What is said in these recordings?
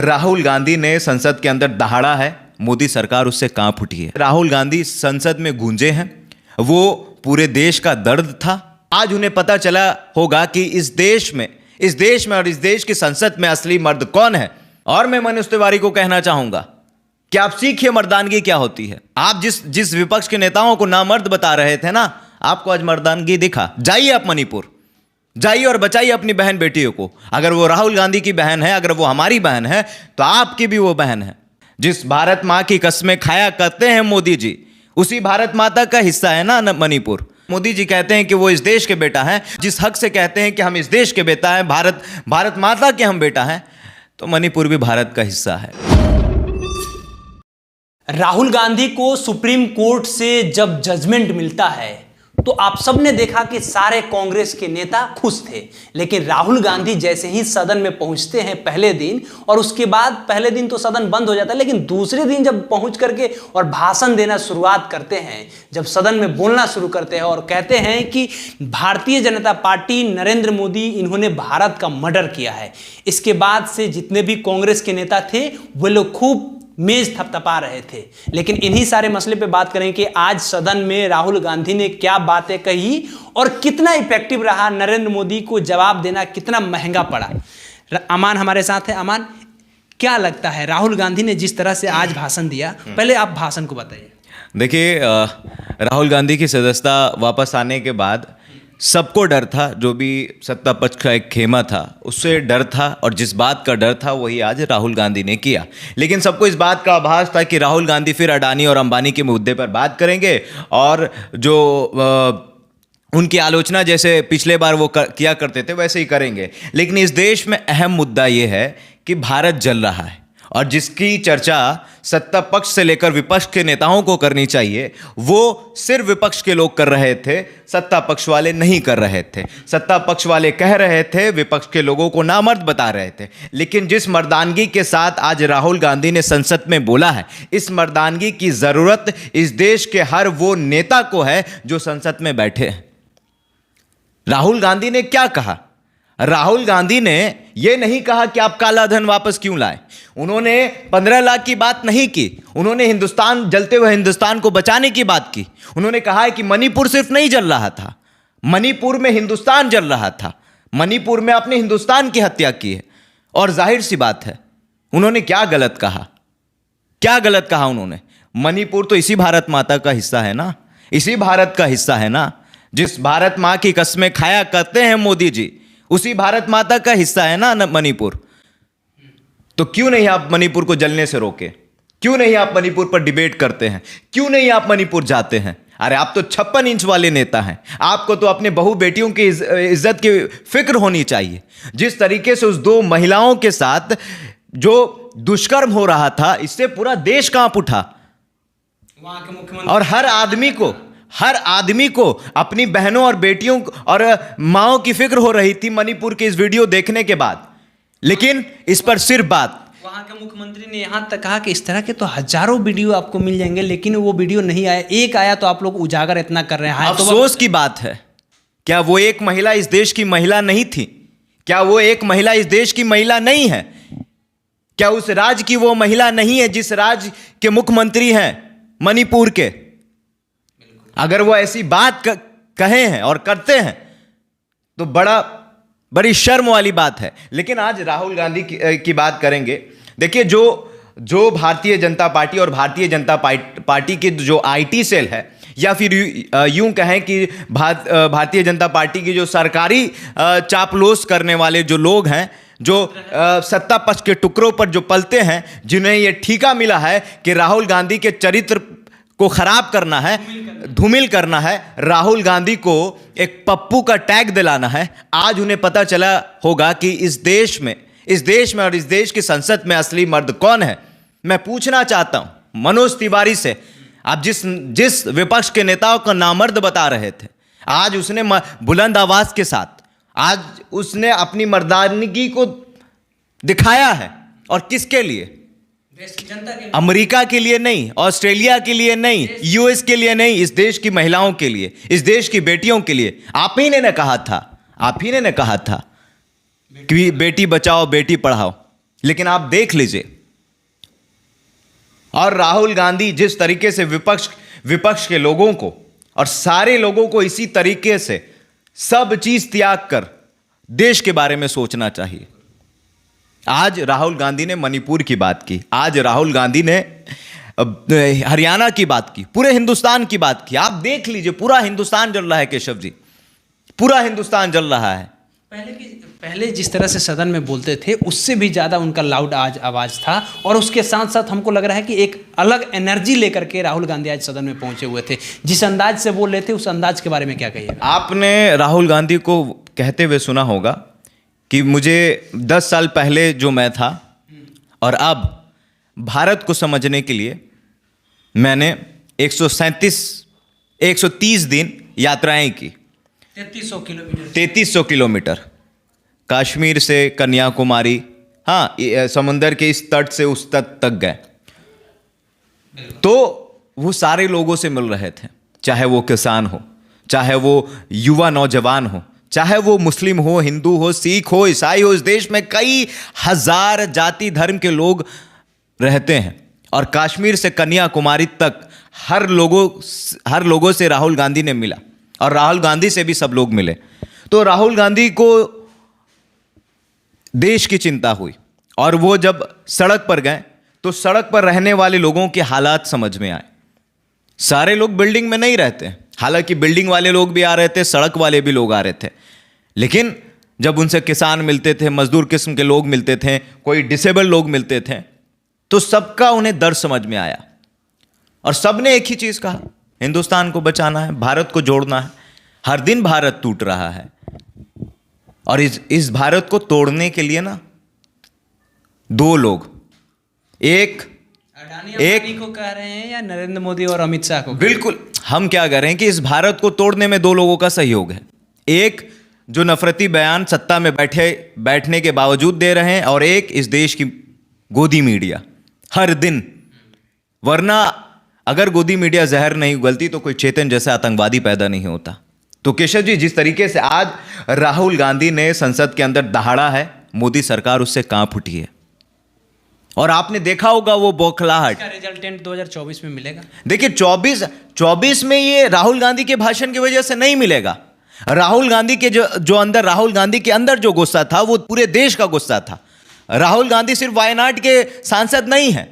राहुल गांधी ने संसद के अंदर दहाड़ा है, मोदी सरकार उससे कांप उठी है। राहुल गांधी संसद में गूंजे हैं, वो पूरे देश का दर्द था। आज उन्हें पता चला होगा कि इस देश में और इस देश की संसद में असली मर्द कौन है। और मैं मनोज तिवारी को कहना चाहूंगा कि आप सीखिए मर्दानगी क्या होती है। आप जिस विपक्ष के नेताओं को नामर्द बता रहे थे ना, आपको आज मर्दानगी दिखा। जाइए आप मणिपुर, जाइए और बचाइए अपनी बहन बेटियों को। अगर वो राहुल गांधी की बहन है, अगर वो हमारी बहन है, तो आपकी भी वो बहन है। जिस भारत माँ की कस्में खाया करते हैं मोदी जी, उसी भारत माता का हिस्सा है ना मणिपुर। मोदी जी कहते हैं कि वो इस देश के बेटा हैं। जिस हक से कहते हैं कि हम इस देश के बेटा हैं, भारत माता के हम बेटा हैं, तो मणिपुर भी भारत का हिस्सा है। राहुल गांधी को सुप्रीम कोर्ट से जब जजमेंट मिलता है तो आप सबने देखा कि सारे कांग्रेस के नेता खुश थे। लेकिन राहुल गांधी जैसे ही सदन में पहुंचते हैं पहले दिन, और उसके बाद पहले दिन तो सदन बंद हो जाता है, लेकिन दूसरे दिन जब पहुंच करके और भाषण देना शुरुआत करते हैं, जब सदन में बोलना शुरू करते हैं और कहते हैं कि भारतीय जनता पार्टी, नरेंद्र मोदी, इन्होंने भारत का मर्डर किया है, इसके बाद से जितने भी कांग्रेस के नेता थे वे लोग खूब मेज थपथपा रहे थे। लेकिन इन्हीं सारे मसले पे बात करें कि आज सदन में राहुल गांधी ने क्या बातें कही और कितना इफेक्टिव रहा, नरेंद्र मोदी को जवाब देना कितना महंगा पड़ा। अमान हमारे साथ है। अमान, क्या लगता है राहुल गांधी ने जिस तरह से आज भाषण दिया, पहले आप भाषण को बताइए। देखिए, राहुल गांधी की सदस्यता वापस आने के बाद सबको डर था, जो भी सत्ता पक्ष का एक खेमा था उससे डर था, और जिस बात का डर था वही आज राहुल गांधी ने किया। लेकिन सबको इस बात का आभास था कि राहुल गांधी फिर अडानी और अंबानी के मुद्दे पर बात करेंगे, और जो उनकी आलोचना जैसे पिछले बार वो किया करते थे वैसे ही करेंगे। लेकिन इस देश में अहम मुद्दा ये है कि भारत जल रहा है, और जिसकी चर्चा सत्ता पक्ष से लेकर विपक्ष के नेताओं को करनी चाहिए, वो सिर्फ विपक्ष के लोग कर रहे थे, सत्ता पक्ष वाले नहीं कर रहे थे। सत्ता पक्ष वाले कह रहे थे, विपक्ष के लोगों को नामर्द बता रहे थे। लेकिन जिस मर्दानगी के साथ आज राहुल गांधी ने संसद में बोला है, इस मर्दानगी की जरूरत इस देश के हर वो नेता को है जो संसद में बैठे हैं। राहुल गांधी ने क्या कहा? राहुल गांधी ने यह नहीं कहा कि आप काला धन वापस क्यों लाए। उन्होंने 15 लाख की बात नहीं की। उन्होंने हिंदुस्तान, जलते हुए हिंदुस्तान को बचाने की बात की। उन्होंने कहा है कि मणिपुर सिर्फ नहीं जल रहा था, मणिपुर में हिंदुस्तान जल रहा था। मणिपुर में अपने हिंदुस्तान की हत्या की है। और जाहिर सी बात है, उन्होंने क्या गलत कहा? क्या गलत कहा उन्होंने? मणिपुर तो इसी भारत माता का हिस्सा है ना, इसी भारत का हिस्सा है ना। जिस भारत माँ की कस्में खाया करते हैं मोदी जी, उसी भारत माता का हिस्सा है ना मणिपुर। तो क्यों नहीं आप मणिपुर को जलने से रोके? क्यों नहीं आप मणिपुर पर डिबेट करते हैं? क्यों नहीं आप मणिपुर जाते हैं? अरे आप तो 56 इंच वाले नेता हैं। आपको तो अपने बहू बेटियों की इज्जत की फिक्र होनी चाहिए। जिस तरीके से उस 2 महिलाओं के साथ जो दुष्कर्म हो रहा था, इससे पूरा देश कांप उठा। वहां के मुख्यमंत्री और हर आदमी को अपनी बहनों और बेटियों और माओं की फिक्र हो रही थी मणिपुर के इस वीडियो देखने के बाद। लेकिन इस पर सिर्फ बात, वहां के मुख्यमंत्री ने यहां तक कहा कि इस तरह के तो हजारों वीडियो आपको मिल जाएंगे, लेकिन वो वीडियो नहीं आया। एक आया तो आप लोग उजागर इतना कर रहे हैं। अफसोस की बात है। क्या वो एक महिला इस देश की महिला नहीं थी? क्या वो एक महिला इस देश की महिला नहीं है? क्या उस राज्य की वो महिला नहीं है जिस राज्य के मुख्यमंत्री हैं मणिपुर के? अगर वो ऐसी बात कहे हैं और करते हैं तो बड़ी शर्म वाली बात है। लेकिन आज राहुल गांधी की बात करेंगे। देखिए, जो भारतीय जनता पार्टी और भारतीय जनता पार्टी की जो आईटी सेल है, या फिर यूं कहें कि भारतीय जनता पार्टी की जो सरकारी चापलूस करने वाले जो लोग हैं, जो सत्ता पक्ष के टुकड़ों पर जो पलते हैं, जिन्हें ये ठीका मिला है कि राहुल गांधी के चरित्र को खराब करना है, धूमिल करना है, राहुल गांधी को एक पप्पू का टैग दिलाना है, आज उन्हें पता चला होगा कि इस देश में और इस देश की संसद में असली मर्द कौन है। मैं पूछना चाहता हूं मनोज तिवारी से, आप जिस विपक्ष के नेताओं को नामर्द बता रहे थे, आज उसने बुलंद आवाज के साथ आज उसने अपनी मर्दानगी को दिखाया है। और किसके लिए? अमेरिका के लिए नहीं, ऑस्ट्रेलिया के लिए नहीं, यूएस के लिए नहीं, इस देश की महिलाओं के लिए, इस देश की बेटियों के लिए। आप ही ने कहा था कि बेटी बचाओ बेटी पढ़ाओ। लेकिन आप देख लीजिए, और राहुल गांधी जिस तरीके से विपक्ष के लोगों को और सारे लोगों को इसी तरीके से सब चीज त्याग कर देश के बारे में सोचना चाहिए। आज राहुल गांधी ने मणिपुर की बात की, आज राहुल गांधी ने हरियाणा की बात की, पूरे हिंदुस्तान की बात की। आप देख लीजिए, पूरा हिंदुस्तान जल रहा है केशव जी, पूरा हिंदुस्तान जल रहा है। पहले जिस तरह से सदन में बोलते थे उससे भी ज़्यादा उनका लाउड आज आवाज़ था, और उसके साथ साथ हमको लग रहा है कि एक अलग एनर्जी लेकर के राहुल गांधी आज सदन में पहुंचे हुए थे। जिस अंदाज से बोल रहे थे उस अंदाज के बारे में क्या कहिएगा? आपने राहुल गांधी को कहते हुए सुना होगा कि मुझे 10 साल पहले जो मैं था और अब भारत को समझने के लिए मैंने 130 दिन यात्राएं की, 3300 किलोमीटर, कश्मीर से कन्याकुमारी, हाँ, समुंदर के इस तट से उस तट तक गए। तो वो सारे लोगों से मिल रहे थे, चाहे वो किसान हो, चाहे वो युवा नौजवान हो, चाहे वो मुस्लिम हो, हिंदू हो, सिख हो, ईसाई हो। इस देश में कई हजार जाति धर्म के लोग रहते हैं, और कश्मीर से कन्याकुमारी तक हर लोगों से राहुल गांधी ने मिला, और राहुल गांधी से भी सब लोग मिले। तो राहुल गांधी को देश की चिंता हुई, और वो जब सड़क पर गए तो सड़क पर रहने वाले लोगों के हालात समझ में आए। सारे लोग बिल्डिंग में नहीं रहते, हालांकि बिल्डिंग वाले लोग भी आ रहे थे, सड़क वाले भी लोग आ रहे थे, लेकिन जब उनसे किसान मिलते थे, मजदूर किस्म के लोग मिलते थे, कोई डिसेबल लोग मिलते थे, तो सबका उन्हें दर्द समझ में आया, और सबने एक ही चीज कहा, हिंदुस्तान को बचाना है, भारत को जोड़ना है। हर दिन भारत टूट रहा है, और इस भारत को तोड़ने के लिए ना दो लोग, एक को कह रहे हैं या नरेंद्र मोदी और अमित शाह को? बिल्कुल, हम क्या कह रहे हैं कि इस भारत को तोड़ने में दो लोगों का सहयोग है। एक जो नफरती बयान सत्ता में बैठने के बावजूद दे रहे हैं, और एक इस देश की गोदी मीडिया हर दिन। वरना अगर गोदी मीडिया जहर नहीं उगलती तो कोई चेतन जैसा आतंकवादी पैदा नहीं होता। तो केशव जी, जिस तरीके से आज राहुल गांधी ने संसद के अंदर दहाड़ा है, मोदी सरकार उससे कांप उठी है, और आपने देखा होगा वो बौखलाहट। इसका रिजल्टेंट 2024 में मिलेगा। देखिए, 24 में ये राहुल गांधी के भाषण की वजह से नहीं मिलेगा। राहुल गांधी के राहुल गांधी के अंदर जो गुस्सा था वो पूरे देश का गुस्सा था। राहुल गांधी सिर्फ वायनाड के सांसद नहीं है।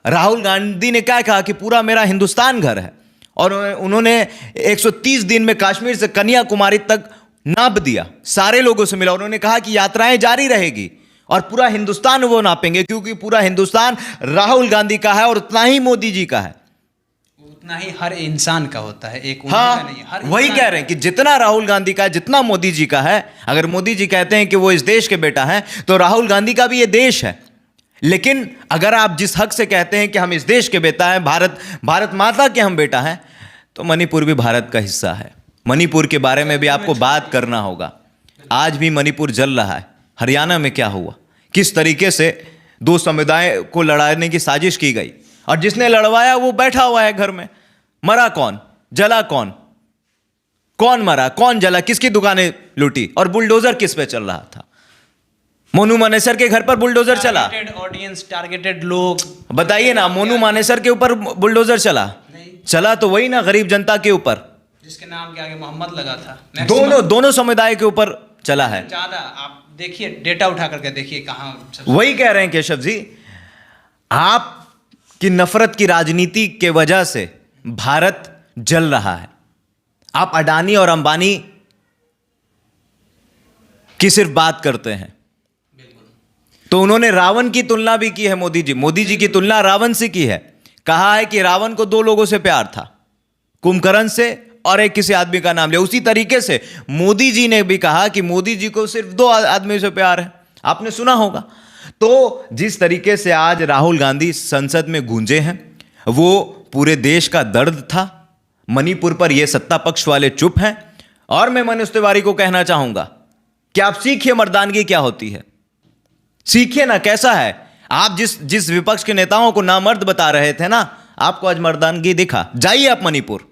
राहुल गांधी ने क्या कहा कि पूरा मेरा हिंदुस्तान घर है, और उन्होंने 130 दिन में कश्मीर से कन्याकुमारी तक नाप दिया, सारे लोगों से मिला। उन्होंने कहा कि यात्राएं जारी रहेगी और पूरा हिंदुस्तान वो नापेंगे, क्योंकि पूरा हिंदुस्तान राहुल गांधी का है और उतना ही मोदी जी का है, उतना ही हर इंसान का होता है। एक हाँ, नहीं, हर वही कह रहे हैं कि जितना राहुल गांधी का है, जितना मोदी जी का है। अगर मोदी जी कहते हैं कि वो इस देश के बेटा हैं, तो राहुल गांधी का भी ये देश है। लेकिन अगर आप जिस हक से कहते हैं कि हम इस देश के बेटा हैं, भारत माता के हम बेटा हैं, तो मणिपुर भी भारत का हिस्सा है। मणिपुर के बारे में भी आपको बात करना होगा। आज भी मणिपुर जल रहा है। हरियाणा में क्या हुआ, किस तरीके से दो समुदाय को लड़ाने की साजिश की गई, और जिसने लड़वाया वो बैठा हुआ है घर में। मरा कौन, जला कौन, कौन मरा, कौन जला, किसकी दुकानें लूटी, और बुलडोजर किस पे चल रहा था? मोनू मानेसर के घर पर बुलडोजर चला। ऑडियंस, टारगेटेड लोग, बताइए ना, मोनू मानेसर के ऊपर बुलडोजर चला तो वही ना गरीब जनता के ऊपर, जिसके नाम के आगे मोहम्मद लगा था। दोनों समुदाय के ऊपर चला है। ज्यादा आप देखिए, डेटा उठा करके देखिए कहाँ। वही कह रहे हैं केशव जी, आप की नफरत की राजनीति के वजह से भारत जल रहा है। आप अडानी और अंबानी की सिर्फ बात करते हैं, तो उन्होंने रावण की तुलना भी की है। मोदी जी की तुलना रावण से की है। कहा है कि रावण को दो लोगों से प्यार था, कुंभकर्ण से और एक किसी आदमी का नाम लिया। उसी तरीके से मोदी जी ने भी कहा कि मोदी जी को सिर्फ दो आदमी से प्यार है। आपने सुना होगा। तो जिस तरीके से आज राहुल गांधी संसद में गूंजे हैं, वो पूरे देश का दर्द था। मणिपुर पर ये सत्ता पक्ष वाले चुप हैं। और मैं मनोज तिवारी को कहना चाहूंगा कि आप सीखिए मर्दानगी क्या होती है, सीखिए ना कैसा है। आप जिस विपक्ष के नेताओं को नामर्द बता रहे थे ना, आपको आज मर्दानगी दिखा। जाइए आप मणिपुर,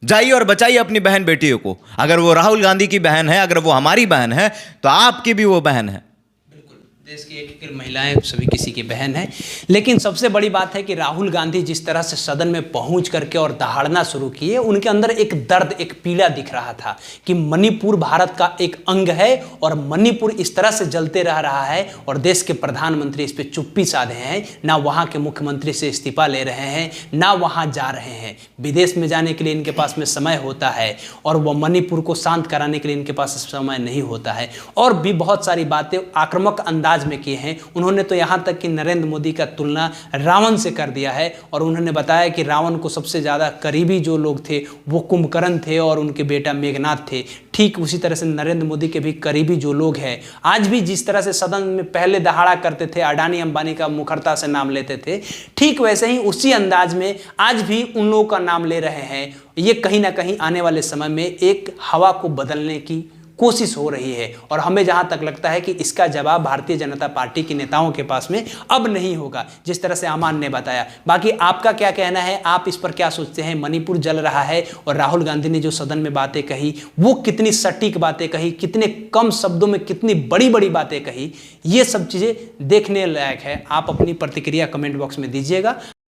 जाइए और बचाइए अपनी बहन बेटियों को। अगर वो राहुल गांधी की बहन है, अगर वो हमारी बहन है, तो आपकी भी वो बहन है। बिल्कुल। देश की एक महिलाएं सभी किसी की बहन है। लेकिन सबसे बड़ी बात है कि राहुल गांधी जिस तरह से सदन में पहुंच करके और दहाड़ना शुरू किए, उनके अंदर एक दर्द, एक पीड़ा दिख रहा था कि मणिपुर भारत का एक अंग है और मणिपुर इस तरह से जलते रह रहा है और देश के प्रधानमंत्री इस पर चुप्पी साधे हैं, ना वहां के मुख्यमंत्री से इस्तीफा ले रहे हैं, ना वहां जा रहे हैं। विदेश में जाने के लिए इनके पास में समय होता है और वह मणिपुर को शांत कराने के लिए इनके पास समय नहीं होता है। और भी बहुत सारी बातें आक्रामक अंदाज में किए हैं। उन्होंने तो यहां तक कि नरेंद्र मोदी का तुलना रावण से कर दिया है और उन्होंने बताया कि रावण को सबसे ज्यादा करीबी जो लोग थे वो कुंभकर्ण थे और उनके बेटा मेघनाथ थे। ठीक उसी तरह से नरेंद्र मोदी के भी करीबी जो लोग हैं, आज भी जिस तरह से सदन में पहले दहाड़ा करते थे, अडानी अंबानी का मुखरता से नाम लेते थे, ठीक वैसे ही उसी अंदाज में आज भी उन लोगों का नाम ले रहे हैं। ये कहीं ना कहीं आने वाले समय में एक हवा को बदलने की कोशिश हो रही है और हमें जहां तक लगता है कि इसका जवाब भारतीय जनता पार्टी के नेताओं के पास में अब नहीं होगा, जिस तरह से अमान ने बताया। बाकी आपका क्या कहना है, आप इस पर क्या सोचते हैं? मणिपुर जल रहा है और राहुल गांधी ने जो सदन में बातें कही वो कितनी सटीक बातें कही, कितने कम शब्दों में कितनी बड़ी बड़ी बातें कही, ये सब चीजें देखने लायक है। आप अपनी प्रतिक्रिया कमेंट बॉक्स में दीजिएगा।